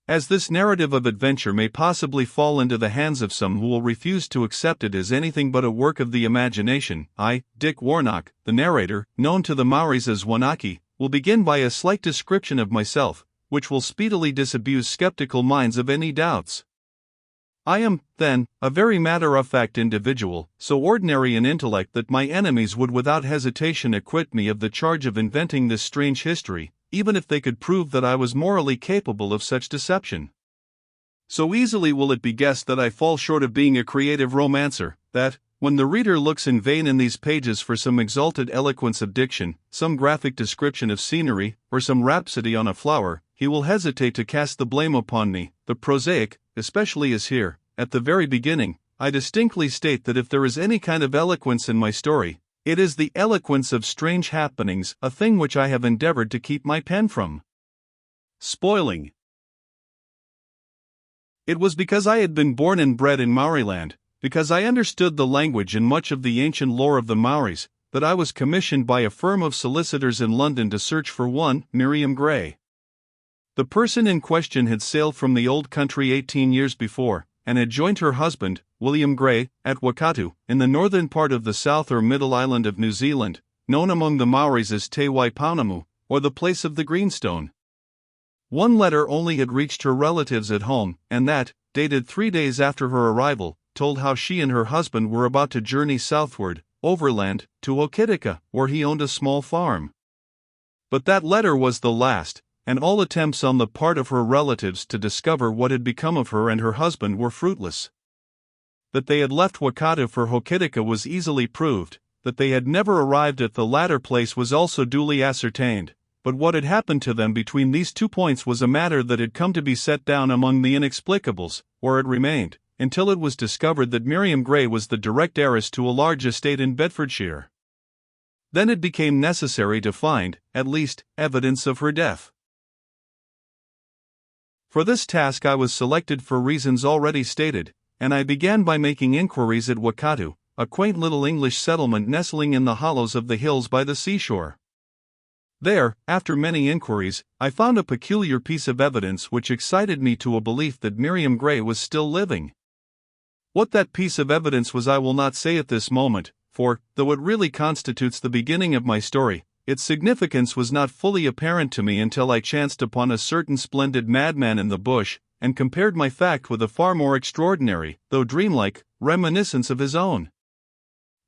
As this narrative of adventure may possibly fall into the hands of some who will refuse to accept it as anything but a work of the imagination, I, Dick Warnock, the narrator, known to the Maoris as Wanaki, will begin by a slight description of myself, which will speedily disabuse skeptical minds of any doubts. I am, then, a very matter-of-fact individual, so ordinary in intellect that my enemies would without hesitation acquit me of the charge of inventing this strange history, even if they could prove that I was morally capable of such deception. So easily will it be guessed that I fall short of being a creative romancer, that, when the reader looks in vain in these pages for some exalted eloquence of diction, some graphic description of scenery, or some rhapsody on a flower, he will hesitate to cast the blame upon me, the prosaic, especially as here, at the very beginning, I distinctly state that if there is any kind of eloquence in my story, it is the eloquence of strange happenings, a thing which I have endeavored to keep my pen from spoiling. It was because I had been born and bred in Maoriland, because I understood the language and much of the ancient lore of the Maoris, that I was commissioned by a firm of solicitors in London to search for one Miriam Gray. The person in question had sailed from the old country 18 years before, and had joined her husband, William Gray, at Waikato, in the northern part of the south or middle island of New Zealand, known among the Maoris as Te Waipounamu, or the place of the greenstone. One letter only had reached her relatives at home, and that, dated 3 days after her arrival, told how she and her husband were about to journey southward, overland, to Hokitika, where he owned a small farm. But that letter was the last, and all attempts on the part of her relatives to discover what had become of her and her husband were fruitless. That they had left Waikato for Hokitika was easily proved, that they had never arrived at the latter place was also duly ascertained, but what had happened to them between these 2 points was a matter that had come to be set down among the inexplicables, where it remained, until it was discovered that Miriam Gray was the direct heiress to a large estate in Bedfordshire. Then it became necessary to find, at least, evidence of her death. For this task I was selected for reasons already stated, and I began by making inquiries at Waikato, a quaint little English settlement nestling in the hollows of the hills by the seashore. There, after many inquiries, I found a peculiar piece of evidence which excited me to a belief that Miriam Gray was still living. What that piece of evidence was I will not say at this moment, for, though it really constitutes the beginning of my story, its significance was not fully apparent to me until I chanced upon a certain splendid madman in the bush, and compared my fact with a far more extraordinary, though dreamlike, reminiscence of his own.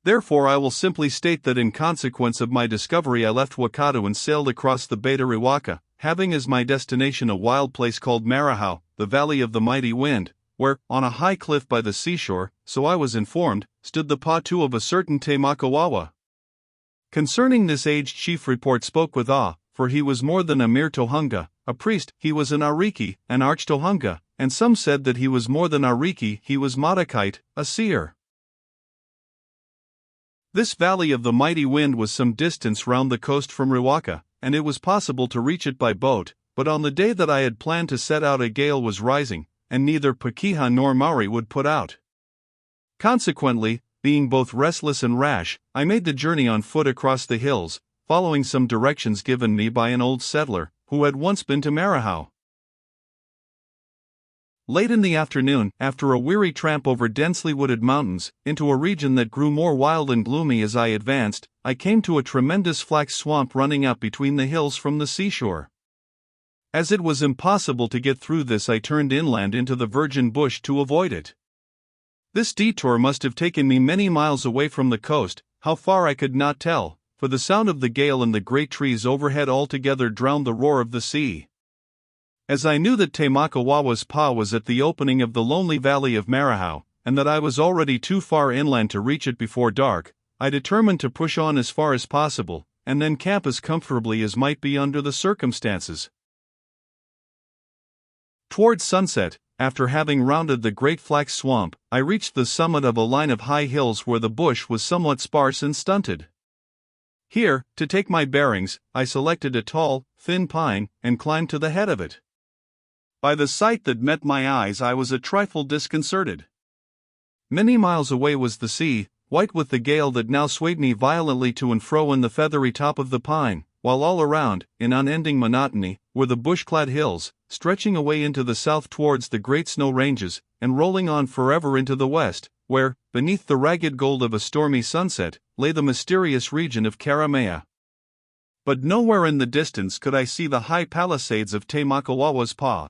Therefore I will simply state that in consequence of my discovery I left Waikato and sailed across the Bay to Riwaka, having as my destination a wild place called Marahau, the Valley of the Mighty Wind, where, on a high cliff by the seashore, so I was informed, stood the patu of a certain Te Makawawa. Concerning this aged chief report spoke with awe, for he was more than a mere tohunga, a priest, he was an ariki, an arch-tohunga, and some said that he was more than ariki, he was Matakite, a seer. This Valley of the Mighty Wind was some distance round the coast from Riwaka, and it was possible to reach it by boat, but on the day that I had planned to set out a gale was rising, and neither Pakeha nor Maori would put out. Consequently, being both restless and rash, I made the journey on foot across the hills, following some directions given me by an old settler, who had once been to Marahau. Late in the afternoon, after a weary tramp over densely wooded mountains, into a region that grew more wild and gloomy as I advanced, I came to a tremendous flax swamp running up between the hills from the seashore. As it was impossible to get through this, I turned inland into the virgin bush to avoid it. This detour must have taken me many miles away from the coast, how far I could not tell, for the sound of the gale and the great trees overhead altogether drowned the roar of the sea. As I knew that Te Makawawa's pa was at the opening of the lonely valley of Marahau, and that I was already too far inland to reach it before dark, I determined to push on as far as possible, and then camp as comfortably as might be under the circumstances. Towards sunset, after having rounded the great flax swamp, I reached the summit of a line of high hills where the bush was somewhat sparse and stunted. Here, to take my bearings, I selected a tall, thin pine, and climbed to the head of it. By the sight that met my eyes I was a trifle disconcerted. Many miles away was the sea, white with the gale that now swayed me violently to and fro in the feathery top of the pine, while all around, in unending monotony, were the bush-clad hills, stretching away into the south towards the great snow ranges, and rolling on forever into the west, where, beneath the ragged gold of a stormy sunset, lay the mysterious region of Karamea. But nowhere in the distance could I see the high palisades of Te Makawawa's Pa.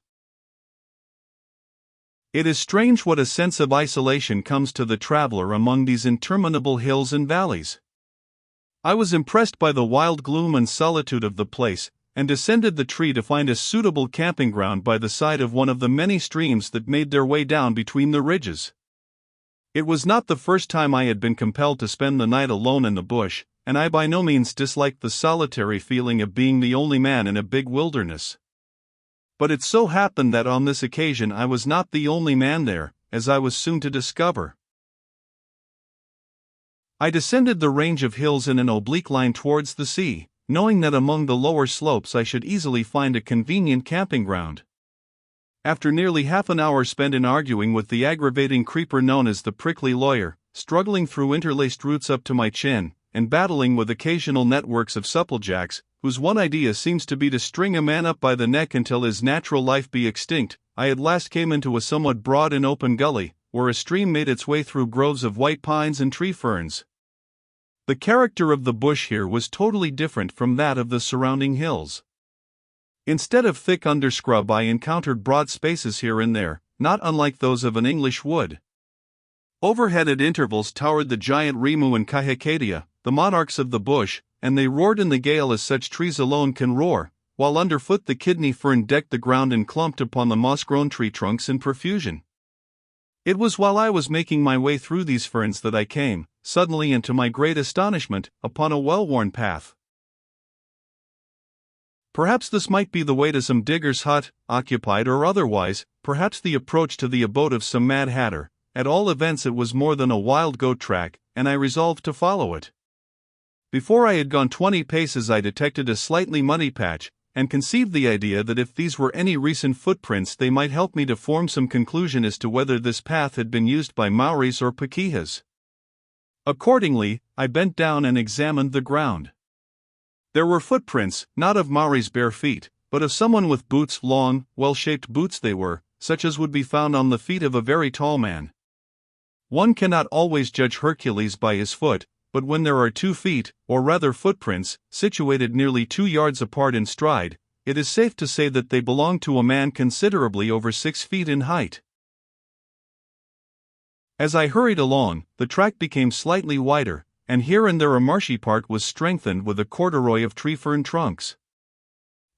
It is strange what a sense of isolation comes to the traveler among these interminable hills and valleys. I was impressed by the wild gloom and solitude of the place, and descended the tree to find a suitable camping ground by the side of one of the many streams that made their way down between the ridges. It was not the first time I had been compelled to spend the night alone in the bush, and I by no means disliked the solitary feeling of being the only man in a big wilderness. But it so happened that on this occasion I was not the only man there, as I was soon to discover. I descended the range of hills in an oblique line towards the sea, knowing that among the lower slopes I should easily find a convenient camping ground. After nearly half an hour spent in arguing with the aggravating creeper known as the prickly lawyer, struggling through interlaced roots up to my chin, and battling with occasional networks of supplejacks, whose one idea seems to be to string a man up by the neck until his natural life be extinct, I at last came into a somewhat broad and open gully, where a stream made its way through groves of white pines and tree ferns. The character of the bush here was totally different from that of the surrounding hills. Instead of thick underscrub I encountered broad spaces here and there, not unlike those of an English wood. Overhead at intervals towered the giant rimu and kahikatea, the monarchs of the bush, and they roared in the gale as such trees alone can roar, while underfoot the kidney fern decked the ground and clumped upon the moss-grown tree trunks in profusion. It was while I was making my way through these ferns that I came, suddenly and to my great astonishment, upon a well-worn path. Perhaps this might be the way to some digger's hut, occupied or otherwise, perhaps the approach to the abode of some mad hatter. At all events it was more than a wild goat track, and I resolved to follow it. Before I had gone 20 paces I detected a slightly muddy patch, and conceived the idea that if these were any recent footprints they might help me to form some conclusion as to whether this path had been used by Maoris or Pakihas. Accordingly, I bent down and examined the ground. There were footprints, not of Maori's bare feet, but of someone with boots, long, well-shaped boots they were, such as would be found on the feet of a very tall man. One cannot always judge Hercules by his foot, but when there are 2 feet, or rather footprints, situated nearly 2 yards apart in stride, it is safe to say that they belong to a man considerably over 6 feet in height. As I hurried along, the track became slightly wider, and here and there a marshy part was strengthened with a corduroy of tree fern trunks.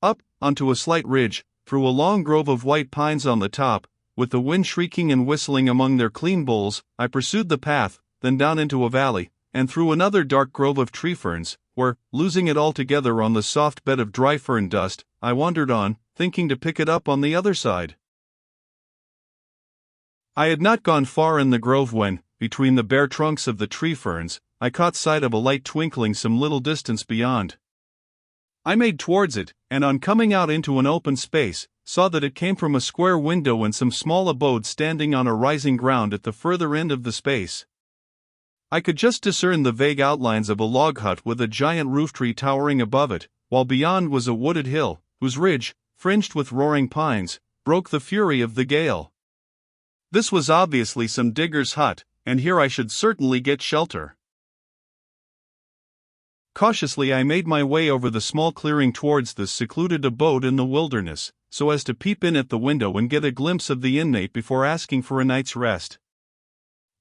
Up, onto a slight ridge, through a long grove of white pines on the top, with the wind shrieking and whistling among their clean boles, I pursued the path, then down into a valley, and through another dark grove of tree ferns, where, losing it altogether on the soft bed of dry fern dust, I wandered on, thinking to pick it up on the other side. I had not gone far in the grove when, between the bare trunks of the tree ferns, I caught sight of a light twinkling some little distance beyond. I made towards it, and on coming out into an open space, saw that it came from a square window in some small abode standing on a rising ground at the further end of the space. I could just discern the vague outlines of a log hut with a giant roof tree towering above it, while beyond was a wooded hill, whose ridge, fringed with roaring pines, broke the fury of the gale. This was obviously some digger's hut, and here I should certainly get shelter. Cautiously I made my way over the small clearing towards this secluded abode in the wilderness, so as to peep in at the window and get a glimpse of the inmate before asking for a night's rest.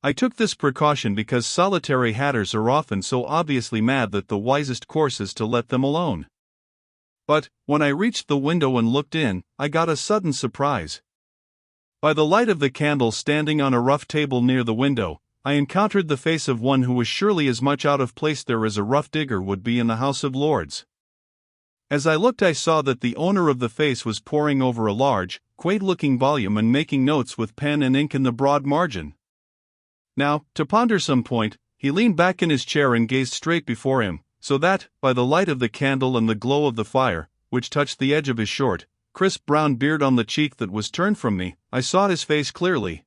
I took this precaution because solitary hatters are often so obviously mad that the wisest course is to let them alone. But, when I reached the window and looked in, I got a sudden surprise. By the light of the candle standing on a rough table near the window, I encountered the face of one who was surely as much out of place there as a rough digger would be in the House of Lords. As I looked I saw that the owner of the face was poring over a large, quaint-looking volume and making notes with pen and ink in the broad margin. Now, to ponder some point, he leaned back in his chair and gazed straight before him, so that, by the light of the candle and the glow of the fire, which touched the edge of his short, crisp brown beard on the cheek that was turned from me, I saw his face clearly.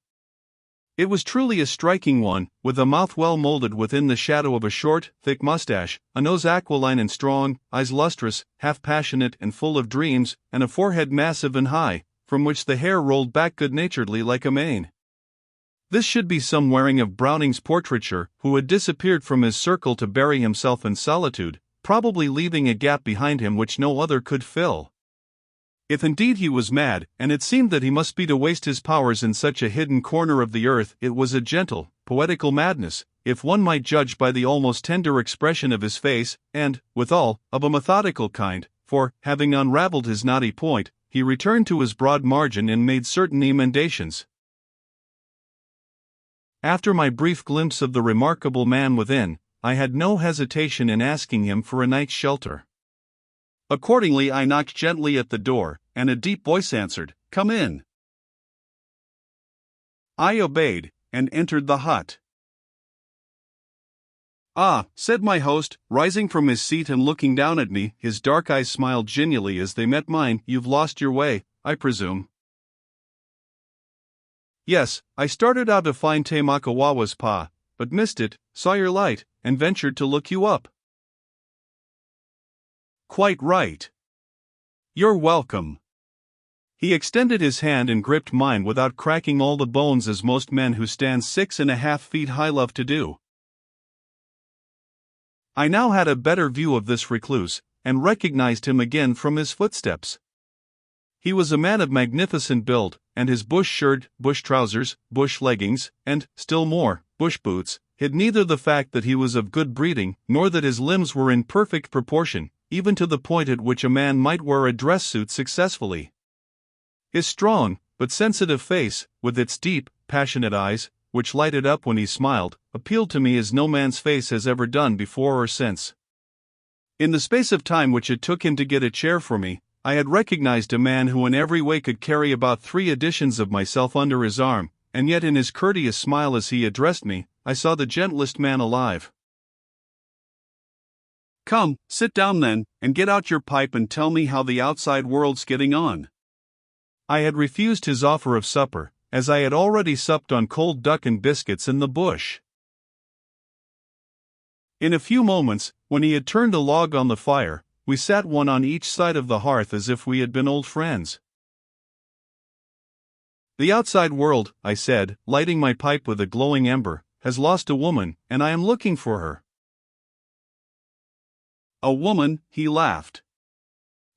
It was truly a striking one, with a mouth well molded within the shadow of a short, thick mustache, a nose aquiline and strong, eyes lustrous, half passionate and full of dreams, and a forehead massive and high, from which the hair rolled back good-naturedly like a mane. This should be some wearing of Browning's portraiture, who had disappeared from his circle to bury himself in solitude, probably leaving a gap behind him which no other could fill. If indeed he was mad, and it seemed that he must be to waste his powers in such a hidden corner of the earth, it was a gentle, poetical madness, if one might judge by the almost tender expression of his face, and, withal, of a methodical kind, for, having unravelled his knotty point, he returned to his broad margin and made certain emendations. After my brief glimpse of the remarkable man within, I had no hesitation in asking him for a night's shelter. Accordingly I knocked gently at the door, and a deep voice answered, "Come in." I obeyed, and entered the hut. "Ah," said my host, rising from his seat and looking down at me, his dark eyes smiled genially as they met mine, "you've lost your way, I presume." "Yes, I started out to find Te Makawawa's pa, but missed it, saw your light, and ventured to look you up." "Quite right. You're welcome." He extended his hand and gripped mine without cracking all the bones as most men who stand 6.5 feet high love to do. I now had a better view of this recluse, and recognized him again from his footsteps. He was a man of magnificent build, and his bush shirt, bush trousers, bush leggings, and, still more, bush boots, hid neither the fact that he was of good breeding, nor that his limbs were in perfect proportion, even to the point at which a man might wear a dress suit successfully. His strong, but sensitive face, with its deep, passionate eyes, which lighted up when he smiled, appealed to me as no man's face has ever done before or since. In the space of time which it took him to get a chair for me, I had recognized a man who in every way could carry about 3 editions of myself under his arm, and yet in his courteous smile as he addressed me, I saw the gentlest man alive. "Come, sit down then, and get out your pipe and tell me how the outside world's getting on." I had refused his offer of supper, as I had already supped on cold duck and biscuits in the bush. In a few moments, when he had turned a log on the fire, we sat one on each side of the hearth as if we had been old friends. "The outside world," I said, lighting my pipe with a glowing ember, "has lost a woman, and I am looking for her." "A woman?" he laughed.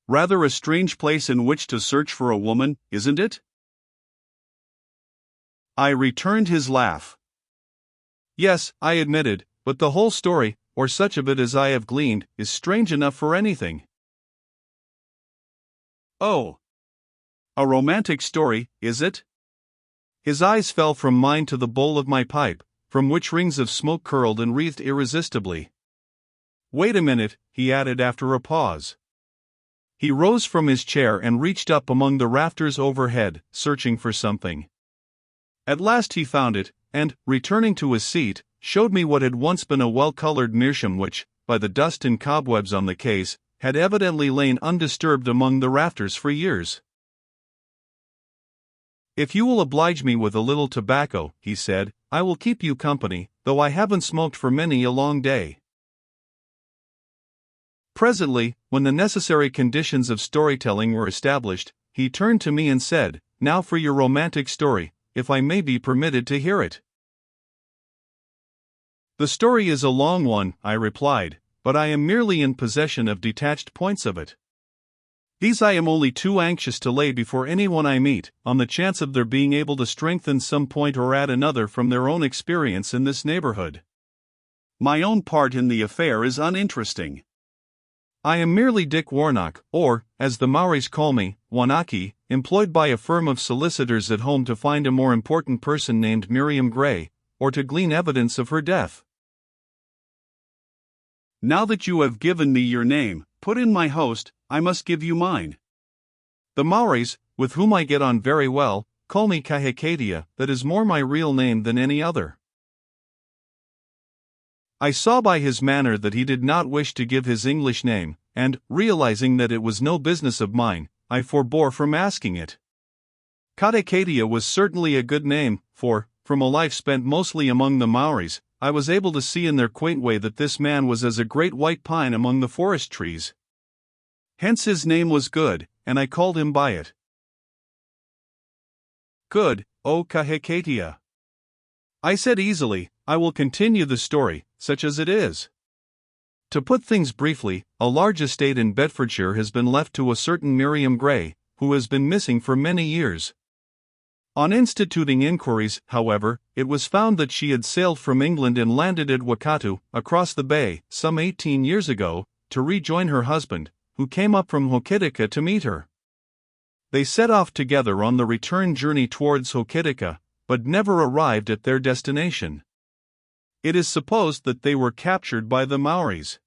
"Rather a strange place in which to search for a woman, isn't it?" I returned his laugh. "Yes," I admitted, "but the whole story, or such of it as I have gleaned, is strange enough for anything." "Oh. A romantic story, is it?" His eyes fell from mine to the bowl of my pipe, from which rings of smoke curled and wreathed irresistibly. "Wait a minute," he added after a pause. He rose from his chair and reached up among the rafters overhead, searching for something. At last he found it, and, returning to his seat, showed me what had once been a well-colored meerschaum which, by the dust and cobwebs on the case, had evidently lain undisturbed among the rafters for years. "If you will oblige me with a little tobacco," he said, "I will keep you company, though I haven't smoked for many a long day." Presently, when the necessary conditions of storytelling were established, he turned to me and said, "Now for your romantic story, if I may be permitted to hear it." "The story is a long one," I replied, "but I am merely in possession of detached points of it. These I am only too anxious to lay before anyone I meet, on the chance of their being able to strengthen some point or add another from their own experience in this neighborhood. My own part in the affair is uninteresting. I am merely Dick Warnock, or, as the Maoris call me, Wanaki, employed by a firm of solicitors at home to find a more important person named Miriam Gray, or to glean evidence of her death." "Now that you have given me your name," put in my host, "I must give you mine. The Maoris, with whom I get on very well, call me Kahikadia, that is more my real name than any other." I saw by his manner that he did not wish to give his English name, and, realizing that it was no business of mine, I forbore from asking it. Kahikadia was certainly a good name, for from a life spent mostly among the Maoris, I was able to see in their quaint way that this man was as a great white pine among the forest trees. Hence his name was Good, and I called him by it. Good, O Kahekatea. I said easily, I will continue the story, such as it is. To put things briefly, a large estate in Bedfordshire has been left to a certain Miriam Gray, who has been missing for many years. On instituting inquiries, however, it was found that she had sailed from England and landed at Waikato, across the bay, some 18 years ago, to rejoin her husband, who came up from Hokitika to meet her. They set off together on the return journey towards Hokitika, but never arrived at their destination. It is supposed that they were captured by the Maoris.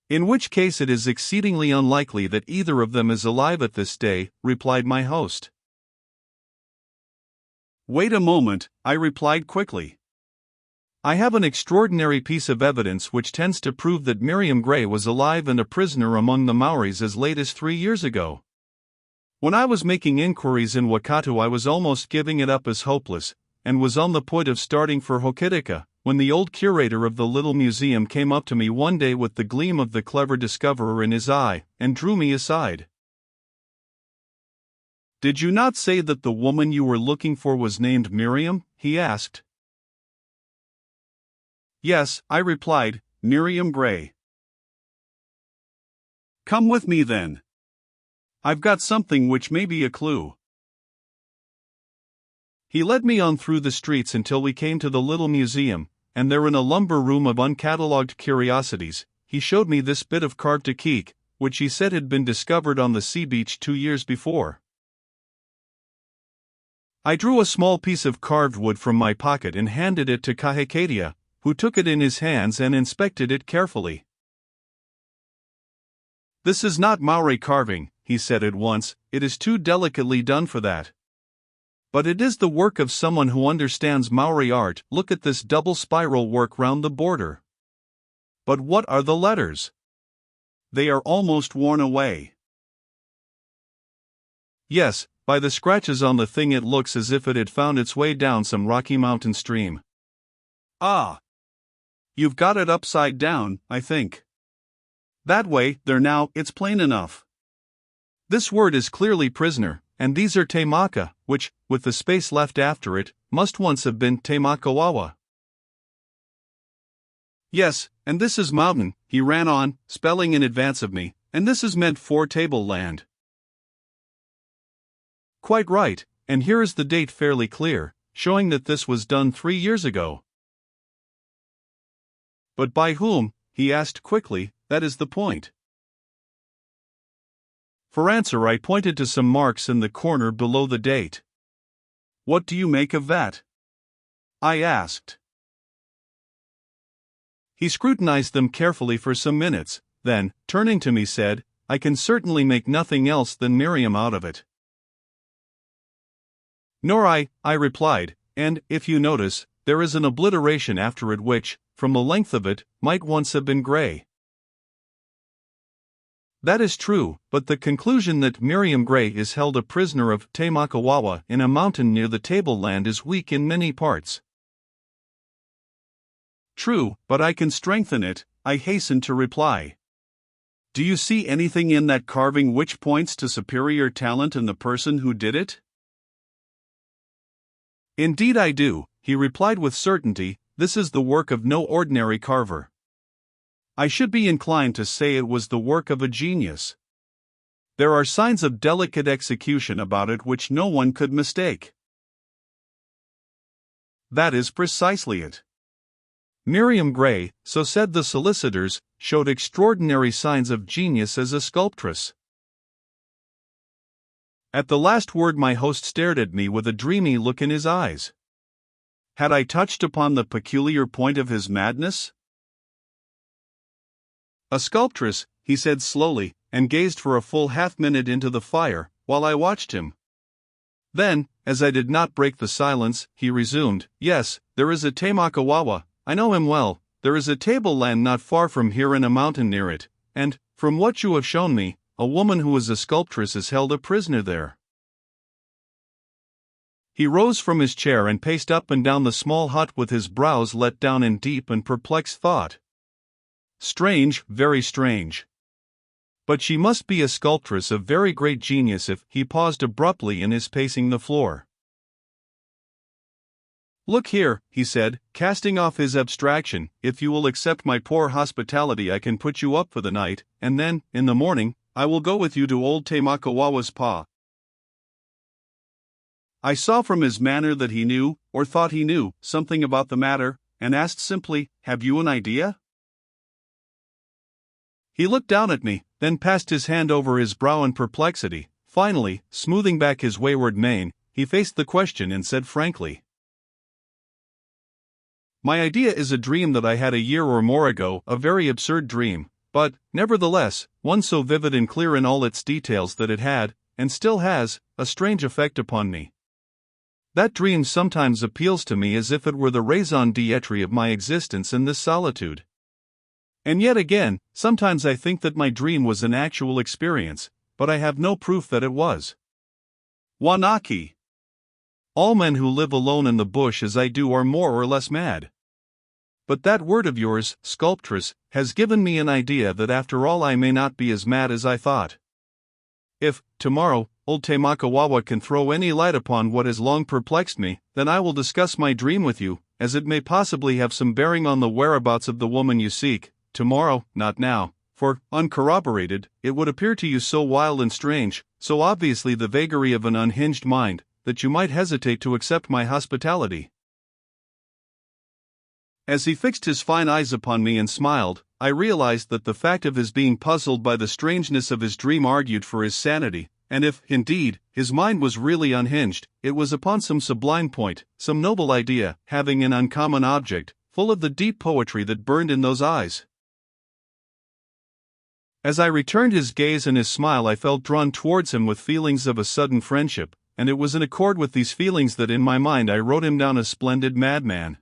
In which case it is exceedingly unlikely that either of them is alive at this day, replied my host. Wait a moment, I replied quickly. I have an extraordinary piece of evidence which tends to prove that Miriam Gray was alive and a prisoner among the Maoris as late as 3 years ago. When I was making inquiries in Waikato, I was almost giving it up as hopeless, and was on the point of starting for Hokitika, when the old curator of the little museum came up to me one day with the gleam of the clever discoverer in his eye, and drew me aside. Did you not say that the woman you were looking for was named Miriam? He asked. Yes, I replied, Miriam Gray. Come with me then. I've got something which may be a clue. He led me on through the streets until we came to the little museum, and there in a lumber room of uncatalogued curiosities, he showed me this bit of carved teak, which he said had been discovered on the sea beach 2 years before. I drew a small piece of carved wood from my pocket and handed it to Kahekatea, who took it in his hands and inspected it carefully. This is not Maori carving, he said at once, it is too delicately done for that. But it is the work of someone who understands Maori art. Look at this double spiral work round the border. But what are the letters? They are almost worn away. Yes, by the scratches on the thing it looks as if it had found its way down some rocky mountain stream. Ah! You've got it upside down, I think. That way, there now, it's plain enough. This word is clearly prisoner, and these are Taimaka, which, with the space left after it, must once have been Taimakawawa. Yes, and this is mountain, he ran on, spelling in advance of me, and this is meant for tableland. Quite right, and here is the date fairly clear, showing that this was done 3 years ago. But by whom? He asked quickly, that is the point. For answer I pointed to some marks in the corner below the date. What do you make of that? I asked. He scrutinized them carefully for some minutes, then, turning to me said, I can certainly make nothing else than Miriam out of it. Nor I replied, and, if you notice, there is an obliteration after it which, from the length of it, might once have been Gray. That is true, but the conclusion that Miriam Gray is held a prisoner of Taimakawawa in a mountain near the tableland is weak in many parts. True, but I can strengthen it, I hastened to reply. Do you see anything in that carving which points to superior talent in the person who did it? Indeed I do, he replied with certainty, this is the work of no ordinary carver. I should be inclined to say it was the work of a genius. There are signs of delicate execution about it which no one could mistake. That is precisely it. Miriam Gray, so said the solicitors, showed extraordinary signs of genius as a sculptress. At the last word my host stared at me with a dreamy look in his eyes. Had I touched upon the peculiar point of his madness? A sculptress, he said slowly, and gazed for a full half-minute into the fire, while I watched him. Then, as I did not break the silence, he resumed, yes, there is a Taimakawawa, I know him well, there is a tableland not far from here in a mountain near it, and, from what you have shown me, a woman who is a sculptress is held a prisoner there. He rose from his chair and paced up and down the small hut with his brows let down in deep and perplexed thought. Strange, very strange. But she must be a sculptress of very great genius if he paused abruptly in his pacing the floor. Look here, he said, casting off his abstraction, if you will accept my poor hospitality I can put you up for the night, and then, in the morning, I will go with you to old Tamakawawa's pa. I saw from his manner that he knew, or thought he knew, something about the matter, and asked simply, have you an idea? He looked down at me, then passed his hand over his brow in perplexity. Finally, smoothing back his wayward mane, he faced the question and said frankly, my idea is a dream that I had a year or more ago, a very absurd dream, but, nevertheless, one so vivid and clear in all its details that it had, and still has, a strange effect upon me. That dream sometimes appeals to me as if it were the raison d'etre of my existence in this solitude. And yet again, sometimes I think that my dream was an actual experience, but I have no proof that it was. Wanaki. All men who live alone in the bush as I do are more or less mad. But that word of yours, sculptress, has given me an idea that after all I may not be as mad as I thought. If, tomorrow, old Tamakawawa can throw any light upon what has long perplexed me, then I will discuss my dream with you, as it may possibly have some bearing on the whereabouts of the woman you seek, tomorrow, not now, for, uncorroborated, it would appear to you so wild and strange, so obviously the vagary of an unhinged mind, that you might hesitate to accept my hospitality. As he fixed his fine eyes upon me and smiled, I realized that the fact of his being puzzled by the strangeness of his dream argued for his sanity, and if, indeed, his mind was really unhinged, it was upon some sublime point, some noble idea, having an uncommon object, full of the deep poetry that burned in those eyes. As I returned his gaze and his smile I felt drawn towards him with feelings of a sudden friendship, and it was in accord with these feelings that in my mind I wrote him down a splendid madman.